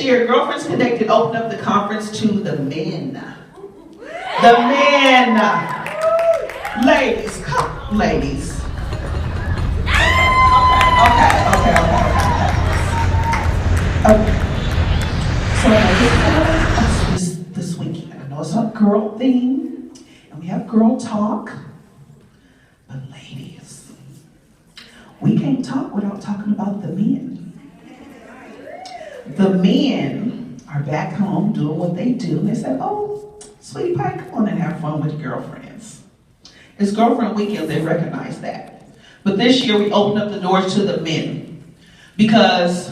Year, Girlfriends Connected opened up the conference to the men. The men. Ladies, come, ladies. Okay. So this weekend, I know it's a girl theme, and we have girl talk, but ladies, we can't talk without talking about the men. The men are back home doing what they do, and they said, oh, sweetie pie, come on and have fun with your girlfriends. It's girlfriend weekend, they recognize that. But this year we opened up the doors to the men because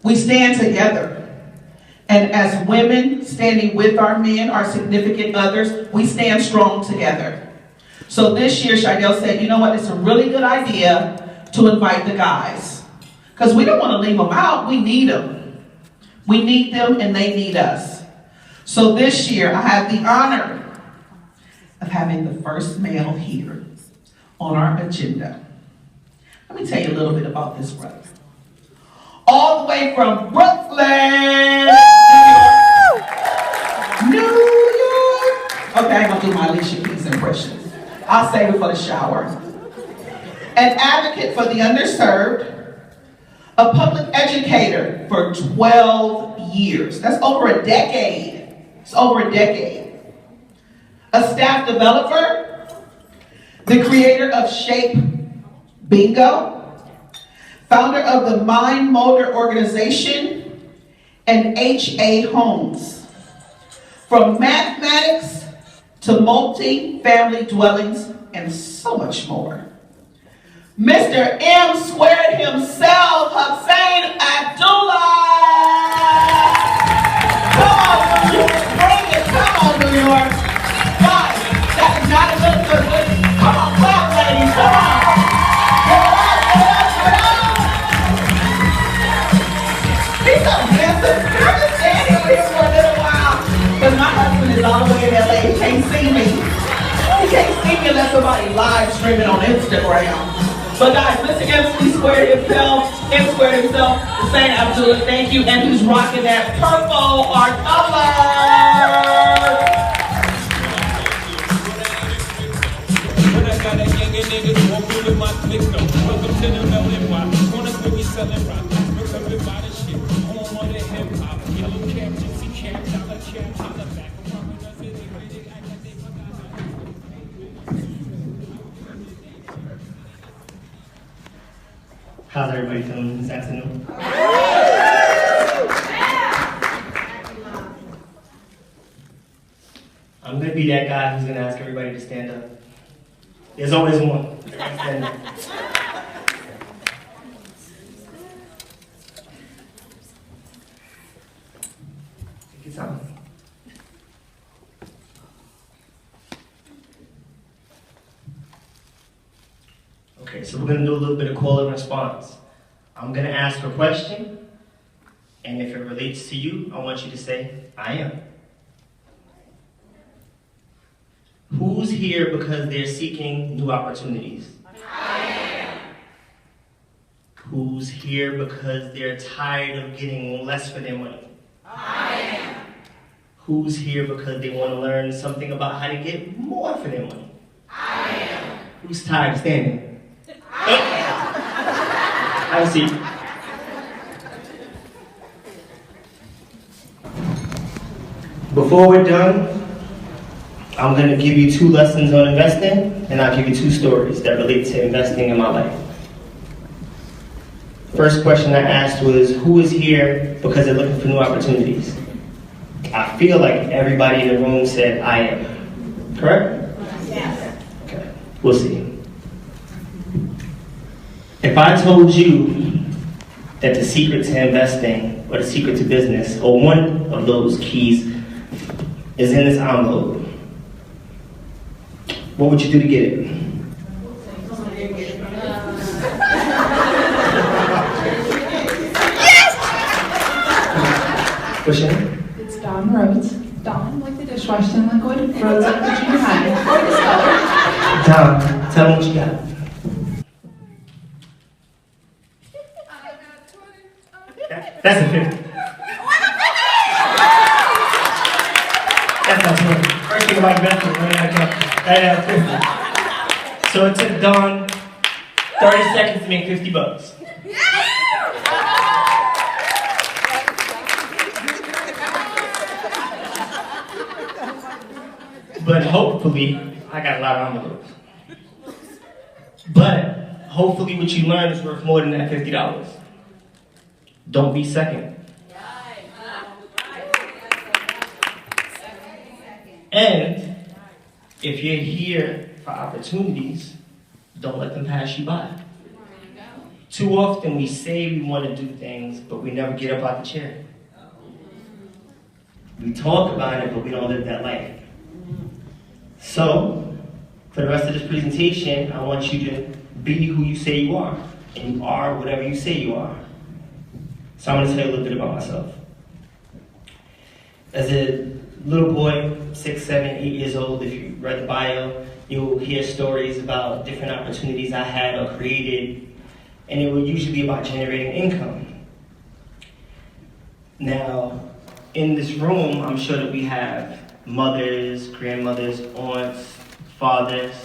we stand together. And as women standing with our men, our significant others, we stand strong together. So this year, Shidell said, you know what, it's a really good idea to invite the guys. Because we don't want to leave them out, we need them. We need them and they need us. So this year, I have the honor of having the first male here on our agenda. Let me tell you a little bit about this brother. All the way from Brooklyn, New York. Okay, I ain't gonna do my Alicia Keys impression. I'll save it for the shower. An advocate for the underserved, a public educator for 12 years. That's over a decade. It's over a decade. A staff developer, the creator of Shape Bingo, founder of the Mind Motor Organization, and HA Homes. From mathematics to multi-family dwellings and so much more. Mr. M squared himself, Hussein Abdullah. Come on, New York, bring it. Come on, New York. Guys, that is not a good. Come on, clap, ladies. Come on. Get up. He's so handsome. Can I just stand here for a little while? Because my husband is all the way in LA. He can't see me. He can't see me unless somebody live streaming on Instagram. But guys, Mr. MC squared himself, Hussein Abdullah, thank you, and he's rocking that purple, our color. How's everybody feeling this afternoon? I'm going to be that guy who's going to ask everybody to stand up. There's always one. Everybody stand up. Take your time. Okay, so we're going to do a little bit of call and response. I'm going to ask a question, and if it relates to you, I want you to say, I am. Who's here because they're seeking new opportunities? I am. Who's here because they're tired of getting less for their money? I am. Who's here because they want to learn something about how to get more for their money? I am. Who's tired of standing? I am. I see. Before we're done, I'm going to give you 2 lessons on investing, and I'll give you 2 stories that relate to investing in my life. First question I asked was, who is here because they're looking for new opportunities? I feel like everybody in the room said, I am. Correct? Yes. Okay, we'll see. If I told you that the secret to investing, or the secret to business, or one of those keys is in this envelope, what would you do to get it? Yes! What's your name? It's Dawn Rhodes. Dawn, like the dishwashing liquid, Rhodes like the junior high. Dawn, tell me what you got. I got 20. That's a 50. about investing, running out of 50. So it took Don 30 seconds to make $50. But hopefully, I got a lot of envelopes. But hopefully what you learn is worth more than that $50. Don't be second. And if you're here for opportunities, don't let them pass you by. Too often we say we want to do things, but we never get up out the chair. We talk about it, but we don't live that life. So, for the rest of this presentation, I want you to be who you say you are. And you are whatever you say you are. So I'm going to tell you a little bit about myself. As a little boy, 6, 7, 8 years old, if you read the bio, you'll hear stories about different opportunities I had or created, and it would usually be about generating income. Now, in this room, I'm sure that we have mothers, grandmothers, aunts, fathers.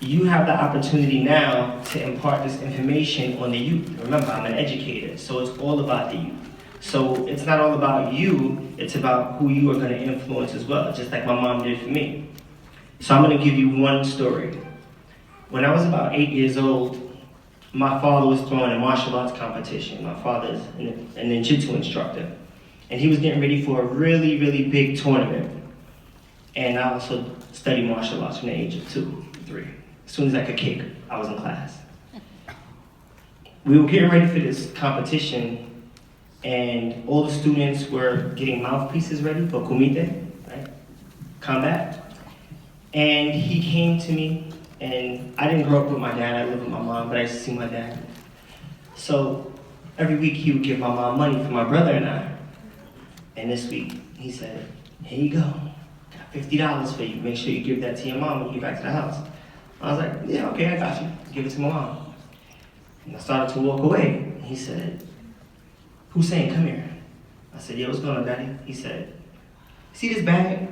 You have the opportunity now to impart this information on the youth. Remember, I'm an educator, so it's all about the youth. So it's not all about you, it's about who you are going to influence as well, just like my mom did for me. So I'm going to give you one story. When I was about 8 years old, my father was throwing a martial arts competition. My father's an ninjutsu instructor. And he was getting ready for a really, really big tournament. And I also studied martial arts from the age of 2, 3. As soon as I could kick, I was in class. We were getting ready for this competition, and all the students were getting mouthpieces ready for kumite, right? Combat. And he came to me, and I didn't grow up with my dad, I lived with my mom, but I used to see my dad. So every week he would give my mom money for my brother and I. And this week, he said, here you go, got $50 for you. Make sure you give that to your mom when you get back to the house. I was like, yeah, okay, I got you. Give it to my mom. And I started to walk away. He said, Hussein, come here. I said, yeah, what's going on, Daddy? He said, see this bag?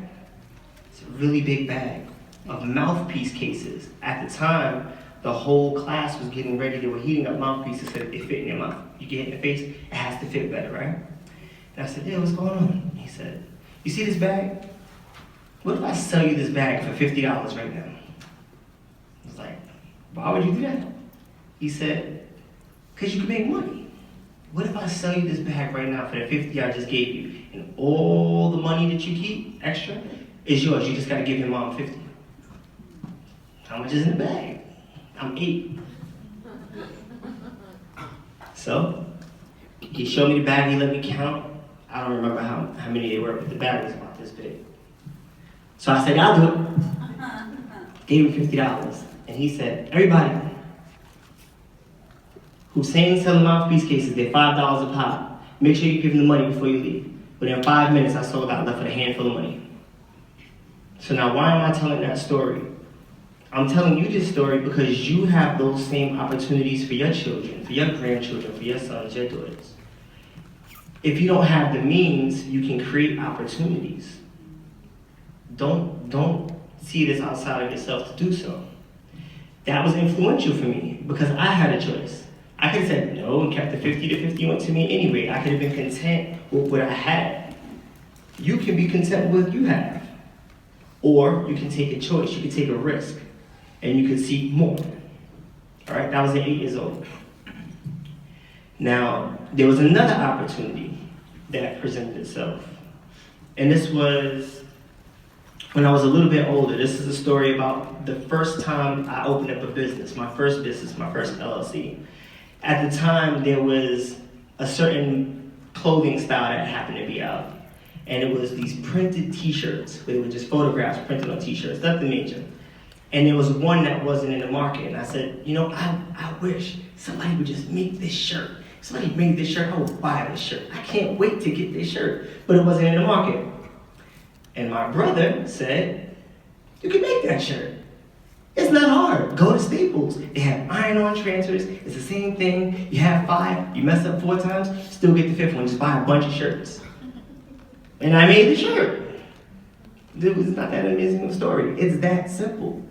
It's a really big bag of mouthpiece cases. At the time, the whole class was getting ready. They were heating up mouthpieces so that they fit in your mouth. You get hit in the face, it has to fit better, right? And I said, yeah, what's going on? He said, you see this bag? What if I sell you this bag for $50 right now? I was like, why would you do that? He said, because you can make money. What if I sell you this bag right now for the $50 I just gave you, and all the money that you keep extra is yours. You just got to give your mom $50. How much is in the bag? I'm 8. So he showed me the bag. He let me count. I don't remember how many they were, but the bag was about this big. So I said, I'll do it. Gave him $50. And he said, everybody, Hussein's selling mouthpiece cases, they're $5 a pop. Make sure you give him the money before you leave. Within 5 minutes, I sold out, left with a handful of money. So now why am I telling that story? I'm telling you this story because you have those same opportunities for your children, for your grandchildren, for your sons, your daughters. If you don't have the means, you can create opportunities. Don't see it as outside of yourself to do so. That was influential for me because I had a choice. I could have said no and kept the 50 to 50 went to me anyway. I could have been content with what I had. You can be content with what you have. Or you can take a choice, you can take a risk, and you can seek more. All right, that was at 8 years old. Now, there was another opportunity that presented itself. And this was when I was a little bit older. This is a story about the first time I opened up a business, my first LLC. At the time, there was a certain clothing style that happened to be out. And it was these printed t-shirts, where they were just photographs printed on t-shirts, nothing major. And there was one that wasn't in the market. And I said, you know, I wish somebody would just make this shirt. Somebody made this shirt, I would buy this shirt. I can't wait to get this shirt. But it wasn't in the market. And my brother said, you can make that shirt. It's not hard. Go to Staples. They have iron-on transfers. It's the same thing. You have 5, you mess up 4 times, still get the 5th one. Just buy a bunch of shirts. And I made the shirt. It's not that amazing of a story. It's that simple.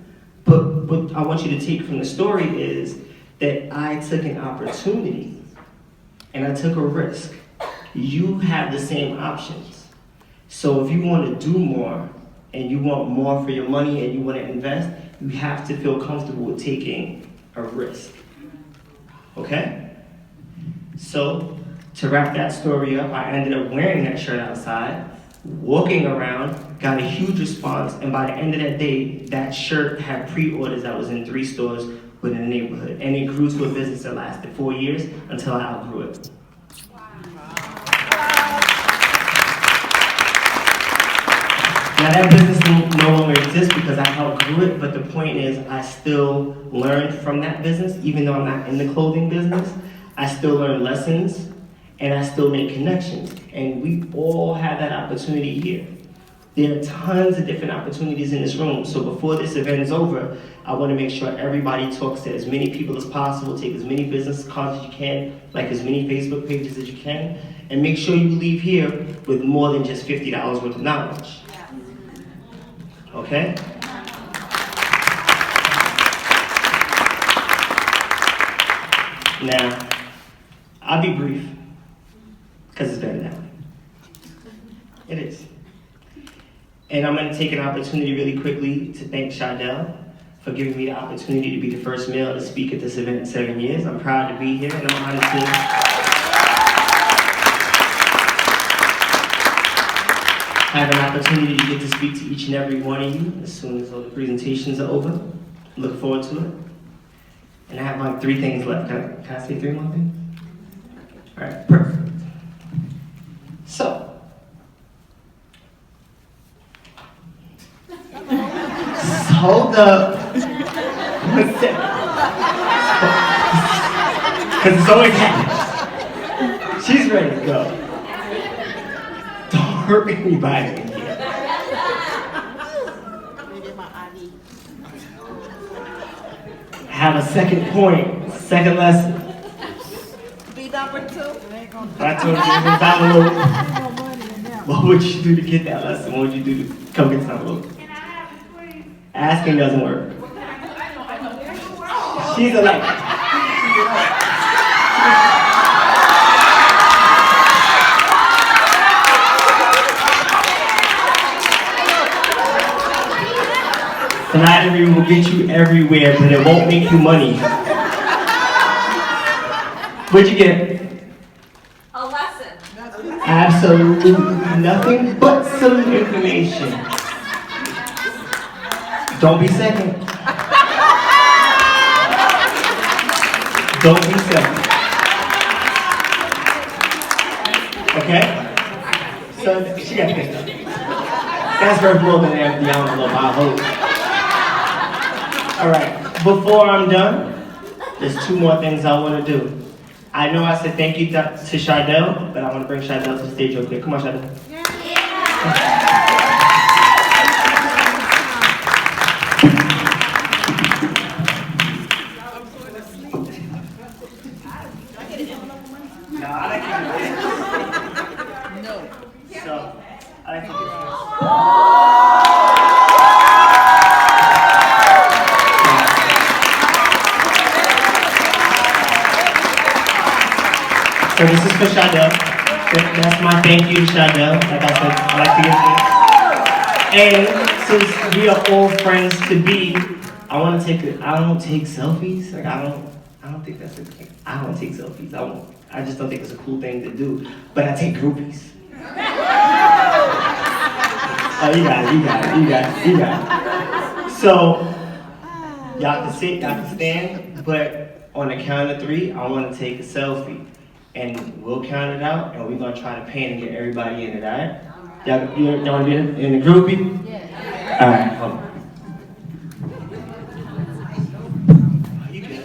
But what I want you to take from the story is that I took an opportunity and I took a risk. You have the same options. So if you want to do more and you want more for your money and you want to invest, you have to feel comfortable with taking a risk. Okay? So to wrap that story up, I ended up wearing that shirt outside, walking around, got a huge response, and by the end of that day, that shirt had pre-orders that was in 3 stores within the neighborhood. And it grew to a business that lasted 4 years until I outgrew it. Now that business no longer exists because I outgrew it, but the point is I still learned from that business, even though I'm not in the clothing business. I still learn lessons, and I still make connections. And we all have that opportunity here. There are tons of different opportunities in this room. So before this event is over, I want to make sure everybody talks to as many people as possible, take as many business cards as you can, like as many Facebook pages as you can, and make sure you leave here with more than just $50 worth of knowledge. Okay? Now, I'll be brief, because it's better that way. It is. And I'm going to take an opportunity really quickly to thank Shadell for giving me the opportunity to be the first male to speak at this event in 7 years. I'm proud to be here, and I'm honored to have an opportunity to get to speak to each and every one of you as soon as all the presentations are over. Look forward to it. And I have like 3 things left. Can I say 3 more things? All right, perfect. So, hold up. Because it's always happening. She's ready to go. Don't hurt anybody in here. Have a second point, second lesson. Be number 2. I told you to download. What would you do to get that lesson? What would you do to come get some look? Asking doesn't work. She's a like. Flattery will get you everywhere, but it won't make you money. What'd you get? A lesson. Absolutely nothing but some information. Don't be second. Don't be second. Okay? So she got picked up. That's her more than the envelope, I hope. Alright, before I'm done, there's 2 more things I want to do. I know I said thank you to Shadell, but I want to bring Shadell to the stage real quick. Come on, Shadell. No, I like to do this. No. So, I like to do this. So this is for Shadell. That's my thank you to Shadell. Like I said, I like to give this. And since we are all friends to be, I want to take I don't take selfies. Like I don't think that's a thing. I don't take selfies. I just don't think it's a cool thing to do. But I take groupies. Oh, you got it. So y'all can sit, y'all can stand, but on the count of 3, I want to take a selfie. And we'll count it out, and we're going to try to pan and get everybody in it, all right? Y'all want to be in the groupie? Yeah. All right, hold on. You good?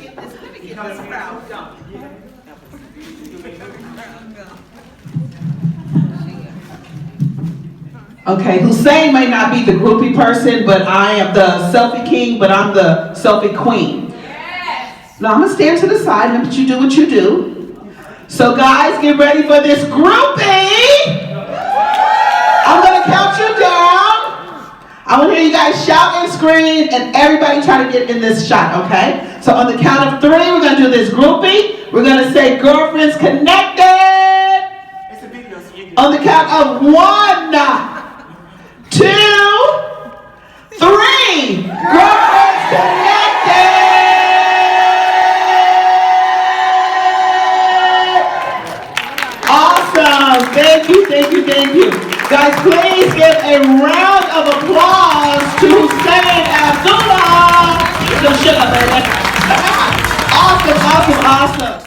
Okay, Hussein may not be the groupie person, but I am the selfie king, but I'm the selfie queen. Yes. Now I'm going to stand to the side and let you do what you do. So guys, get ready for this groupie. I'm going to count you down. I want to hear you guys shout and scream, and everybody try to get in this shot, okay? So on the count of 3, we're going to do this groupie. We're going to say girlfriends connected. It's a video, so you can... On the count of 1, 2, 3. Girlfriends connected. Awesome. Thank you, thank you, thank you. Guys, please give a round of applause to Hussein Abdullah. Some sugar, baby. Awesome, awesome, awesome.